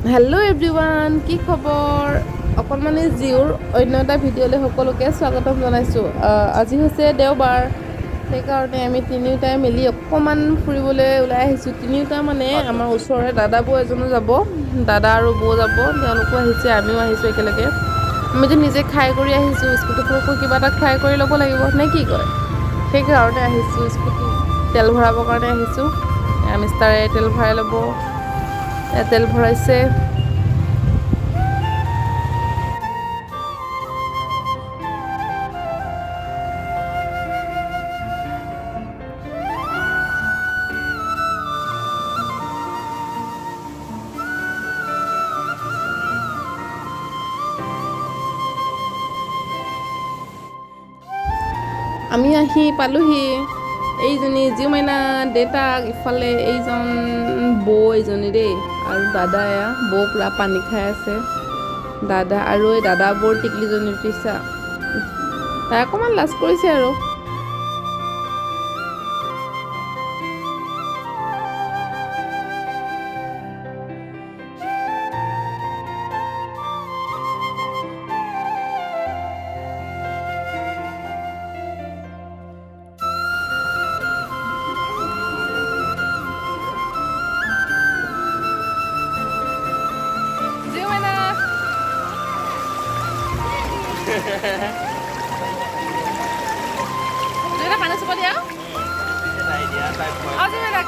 Hello' everyone, কি খবৰ? অকণমানি জিউৰ অন্য এটা ভিডিঅ'লৈ সকলোকে স্বাগতম জনাইছোঁ। আজি হৈছে দেওবাৰ, সেইকাৰণে আমি তিনিওটাই মিলি অকণমান ফুৰিবলৈ ওলাই আহিছোঁ। তিনিওটা মানে আমাৰ ওচৰৰে দাদা বৌ এজনো যাব, দাদা আৰু বৌ যাব, তেওঁলোকো আহিছে, আমিও আহিছোঁ একেলগে। আমিতো নিজে খাই কৰি আহিছোঁ, স্কুটিখনকো কিবা এটা খাই কৰি ল'ব লাগিব নে কি কয়? সেইকাৰণে আহিছোঁ, স্কুটি তেল ভৰাবৰ কাৰণে আহিছোঁ। মিষ্টাৰে তেল ভৰাই ল'ব, তেল ভৰাইছে। আমি আহি পালোহি। এইজনী জিউ মাইনা দেউতাক, ইফালে এইজন বৌ এইজনী দেই, আৰু দাদা এয়া বৌ পূৰা পানী খাই আছে। দাদা আৰু এই দাদা বৌৰ টিকলিজনী উঠিছা, তাই অকণমান লাজ কৰিছে আৰু। পানী চুপ দিয়া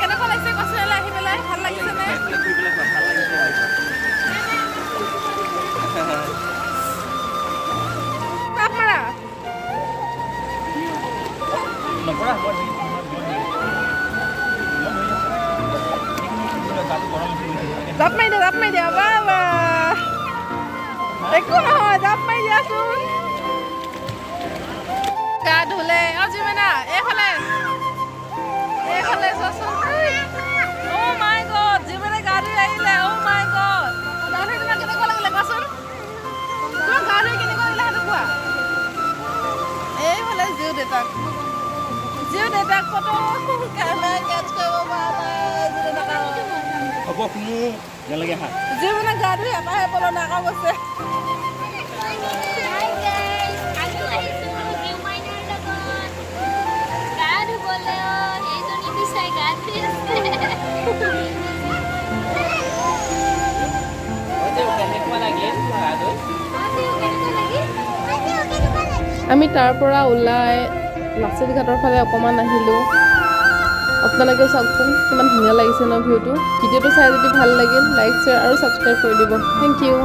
কেনেকুৱা লাগিছে কচোন, আহি পেলাই ভাল লাগিছে নে? জাপ মাৰি দিয়া বাবা, একো নহয়, জাপ মাৰি দিয়াচোন। গা ধুলে অজিমেনা, এইফালে চোৱাচোন। অ' মাই গড, জিমেনে গা ধুই আহিলে। অ' মাই গড, গা ধুই তোমাক কেনেকুৱা লাগিলে কোৱাচোন? তোমাক গা ধুই কেনেকুৱা লাগিলে সেইটো কোৱা। এইফালে জিউ দেউতাক ফটো কেমেৰা কেটচ কৰিব পৰা নাই। হ'ব মোৰ নালাগে হা। জিউ মানে গা ধুই এটাহে পল নাকা গৈছে। আমি তাৰ পৰা ওলাই লাচিত ঘাটৰ ফালে অকণমান আহিলোঁ। আপোনালোকেও চাওকচোন কিমান ধুনীয়া লাগিছে ন ভিউটো। ভিডিঅ'টো চাই যদি ভাল লাগিল, লাইক, শ্বেয়াৰ আৰু ছাবস্ক্ৰাইব কৰি দিব। Thank U.